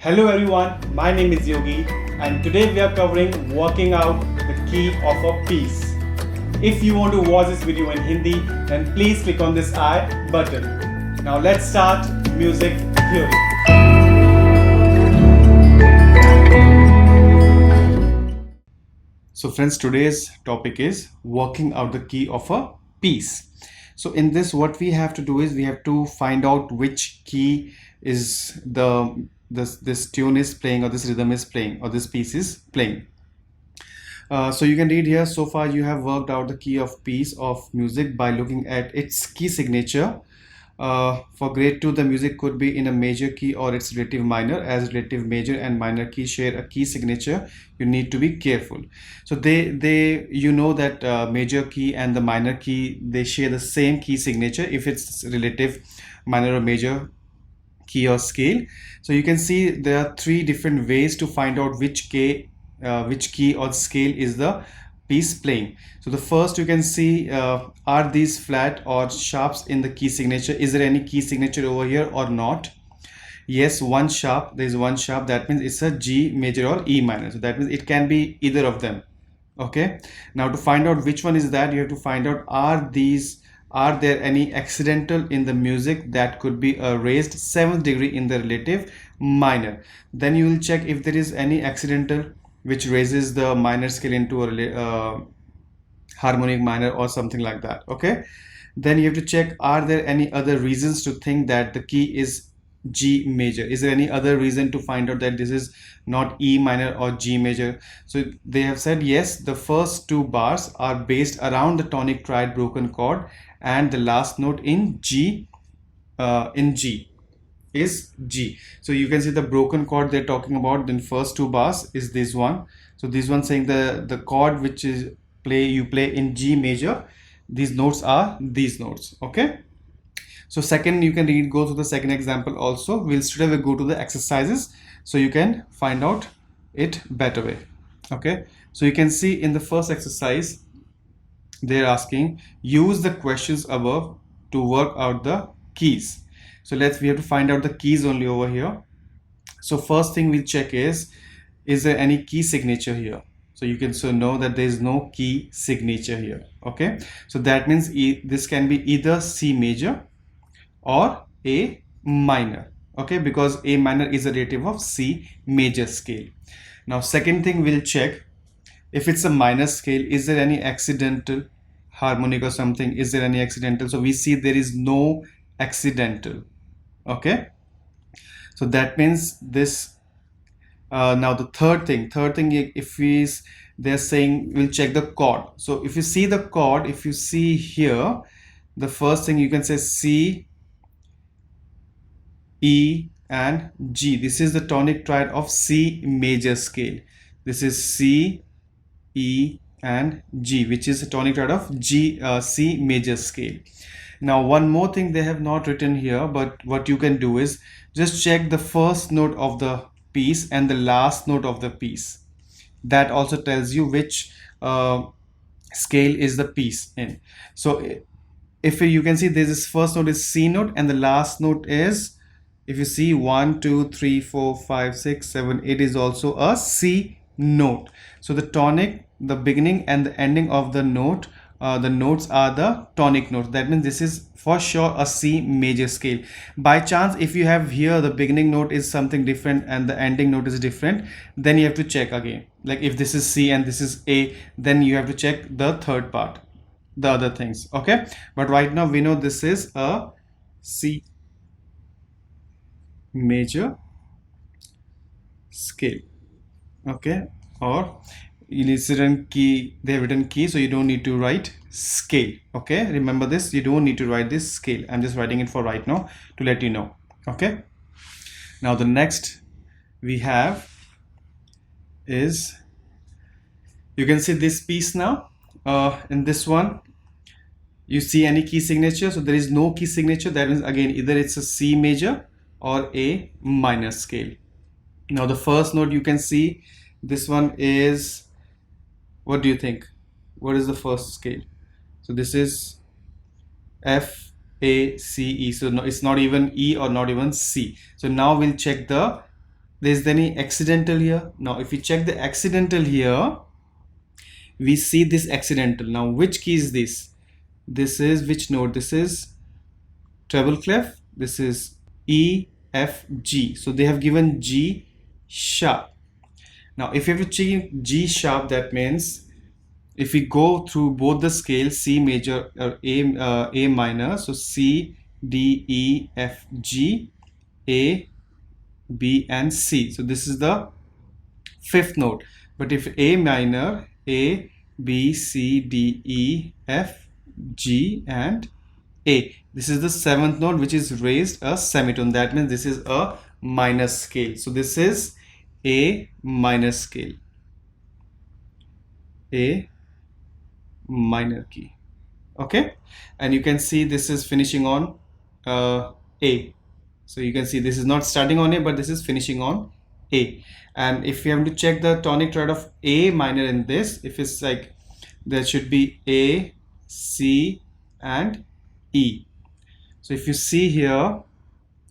Hello everyone, my name is Yogi and today we are covering working out the key of a piece. If you want to watch this video in Hindi, then please click on this I button. Now let's start music theory. So friends, today's topic is working out the key of a piece. So in this, what we have to do is we have to find out which key is this tune is playing, or this rhythm is playing, or this piece is playing. So you can read here, so far you have worked out the key of piece of music by looking at its key signature. For grade 2, the music could be in a major key or its relative minor. As relative major and minor key share a key signature, you need to be careful. So you know that major key and the minor key, they share the same key signature if it's relative minor or major key or scale. So you can see there are three different ways to find out which key or scale is the piece playing. So the first, you can see, are these flat or sharps in the key signature? Is there any key signature over here or not? Yes, one sharp. There is one sharp. That means it's a G major or E minor. So that means it can be either of them. Okay. Now to find out which one is that, you have to find out, are there any accidental in the music that could be a raised 7th degree in the relative minor. Then you will check if there is any accidental which raises the minor scale into a harmonic minor or something like that. Okay. Then you have to check, are there any other reasons to think that the key is G major? Is there any other reason to find out that this is not E minor or G major? So they have said yes, the first two bars are based around the tonic triad broken chord, and the last note in G is G. So you can see the broken chord they're talking about. Then first two bars is this one. So this one saying the chord which is you play in G major. These notes are these notes. Okay. So second, you can go to the second example also. We'll straight away go to the exercises so you can find out it better way. Okay. So you can see in the first exercise, they're asking, use the questions above to work out the keys. So we have to find out the keys only over here. So first thing we'll check is there any key signature here? So you can know that there is no key signature here. Okay. So that means this can be either C major or A minor. Okay, because A minor is a relative of C major scale. Now second thing we'll check, if it's a minor scale, is there any accidental harmonic or something? Is there any accidental? So we see there is no accidental. Okay, so that means this. Now the third thing, if they're saying, we'll check the chord. So if you see the chord, if you see here, the first thing you can say C, E and G. This is the tonic triad of C major scale. This is C, E and G, which is the tonic triad of C major scale. Now one more thing they have not written here, but what you can do is just check the first note of the piece and the last note of the piece. That also tells you which scale is the piece in. So if you can see, this first note is C note and the last note is, if you see, 1 2 3 4 5 6 7, it is also a C note. So the tonic, the beginning and the ending of the note, the notes are the tonic notes. That means this is for sure a C major scale. By chance, if you have here the beginning note is something different and the ending note is different, then you have to check again. Like if this is C and this is A, then you have to check the third part, the other things. Okay, but right now we know this is a C major scale. Okay, or written key, they have written key, so you don't need to write scale. Okay, remember this, you don't need to write this scale. I'm just writing it for right now to let you know. Okay, now the next we have is, you can see this piece now. In this one, you see any key signature? So there is no key signature. That means again either it's a C major or A minor scale. Now the first note, you can see this one is, what do you think? What is the first scale? So this is F, A, C, E. So no, it's not even E or not even C. So now we'll check the there's any accidental here. Now if we check the accidental here, we see this accidental. Now which key is this? This is which note? This is treble clef. This is E, F, G. So they have given G sharp. Now if you have to change G sharp, that means if we go through both the scales, C major or A minor, so C, D, E, F, G, A, B and C. So this is the fifth note. But if A minor, A, B, C, D, E, F, G and A, this is the seventh note which is raised a semitone. That means this is a minor scale. So this is A minor scale, A minor key. Okay, and you can see this is finishing on A. So you can see this is not starting on A, but this is finishing on A. And if you have to check the tonic triad of A minor in this, if it's like there should be A, C and E. So if you see here,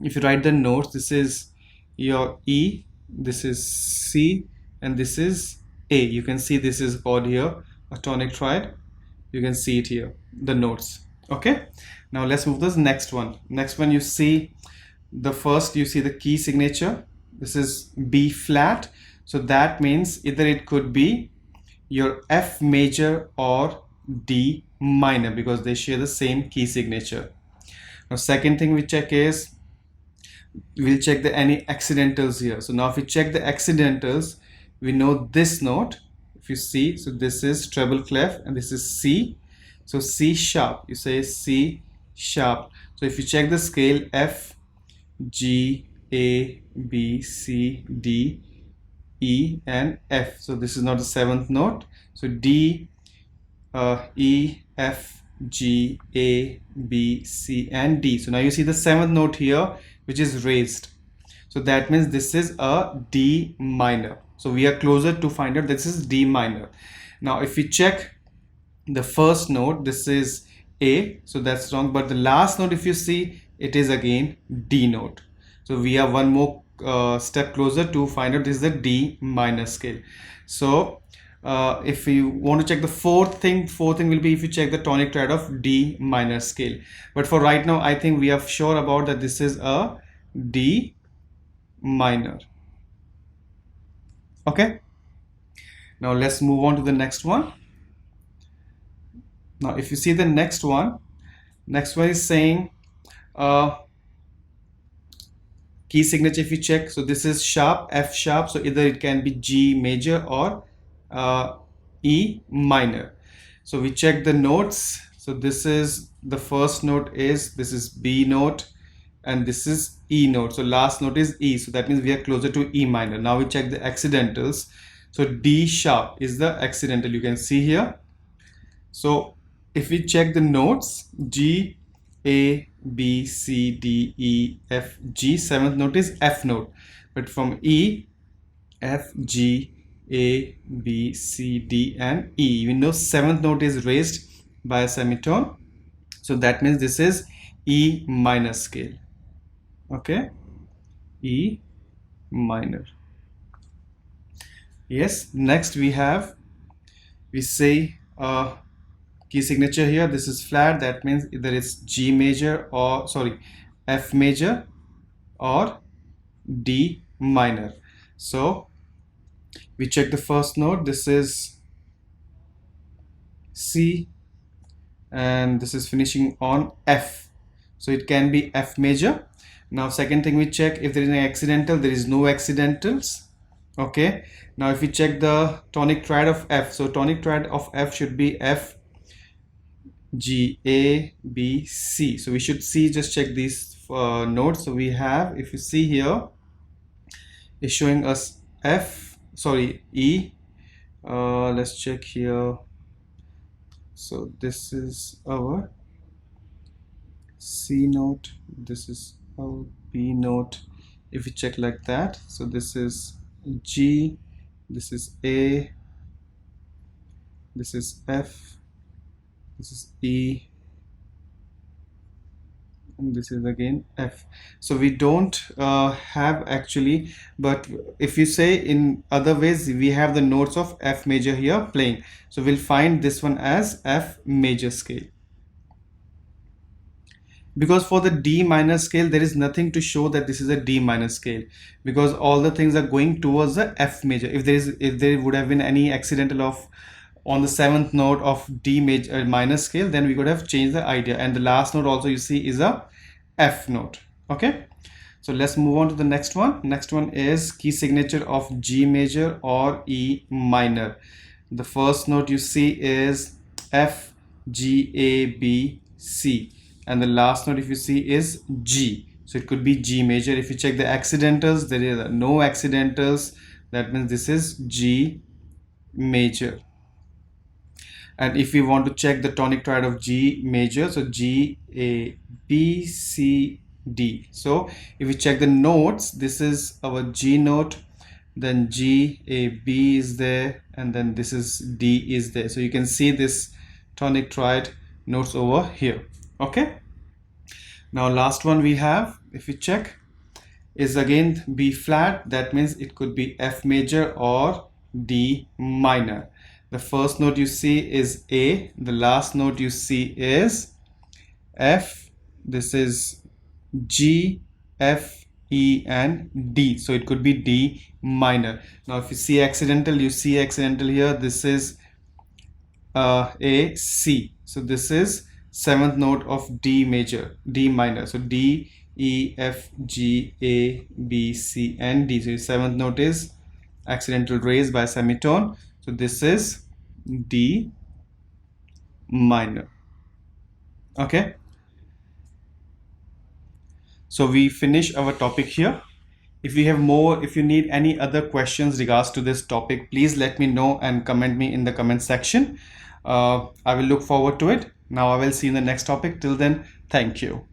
if you write the notes, this is your E, this is C and this is A. You can see this is called here a tonic triad. You can see it here, the notes. Okay, now let's move to the next one. Next one, you see the first, you see the key signature. This is B flat. So that means either it could be your F major or D minor because they share the same key signature. Now second thing we check is we'll check the any accidentals here. So now if we check the accidentals, we know this note. If you see, so this is treble clef and this is C. So C sharp, you say C sharp. So if you check the scale, F, G, A, B, C, D, E and F. So this is not the seventh note. So D, E, F, G, A, B, C and D. So now you see the seventh note here which is raised. So that means this is a D minor. So we are closer to find out this is D minor. Now if we check the first note, this is A, so that's wrong, but the last note if you see, it is again D note. So we are one more step closer to find out this is the D minor scale. So if you want to check the fourth thing will be if you check the tonic triad of D minor scale. But for right now, I think we are sure about that this is a D minor. Okay, now let's move on to the next one. Now if you see the next one is saying key signature. If you check, so this is sharp, F sharp, so either it can be G major or E minor. So we check the notes. So this is the first note is, this is B note and this is E note. So last note is E, so that means we are closer to E minor. Now we check the accidentals. So D sharp is the accidental, you can see here. So if we check the notes, G, A, B, C, D, E, F, G, seventh note is F note. But from E, F, G, A, B, C, D and E, even though seventh note is raised by a semitone, so that means this is E minor scale. Okay, E minor. Yes, next we say key signature here, this is flat, that means either it's G major or F major or D minor. So we check the first note, this is C and this is finishing on F, so it can be F major. Now second thing we check, if there is an accidental, there is no accidentals. Okay, now if we check the tonic triad of F, so tonic triad of F should be F, G, A, B, C. So we should see, just check these notes. So we have, if you see here, is showing us E. Let's check here. So this is our C note, this is our B note. If we check like that, so this is G, this is A, this is F, this is E and this is again F. So we don't have actually, but if you say in other ways, we have the notes of F major here playing. So we'll find this one as F major scale. Because for the D minor scale, there is nothing to show that this is a D minor scale, because all the things are going towards the F major. If there would have been any accidental of on the seventh note of D major minor scale, then we could have changed the idea. And the last note also you see is a F note. Okay, so let's move on to the next one. Next one is key signature of G major or E minor. The first note you see is F, G, A, B, C, and the last note if you see is G. So it could be G major. If you check the accidentals, there is no accidentals. That means this is G major. And if we want to check the tonic triad of G major, so G, A, B, C, D. So if we check the notes, this is our G note, then G, A, B is there, and then this is D is there. So you can see this tonic triad notes over here. Okay. Now last one we have, if you check, is again B flat. That means it could be F major or D minor. The first note you see is A, the last note you see is F, this is G, F, E and D. So it could be D minor. Now if you see accidental, you see accidental here, this is A, C. So this is seventh note of D major, D minor. So D, E, F, G, A, B, C and D. So seventh note is accidental raised by semitone. So this is D minor. Okay. So we finish our topic here. If you have more, if you need any other questions regards to this topic, please let me know and comment me in the comment section. I will look forward to it. Now I will see you in the next topic. Till then, thank you.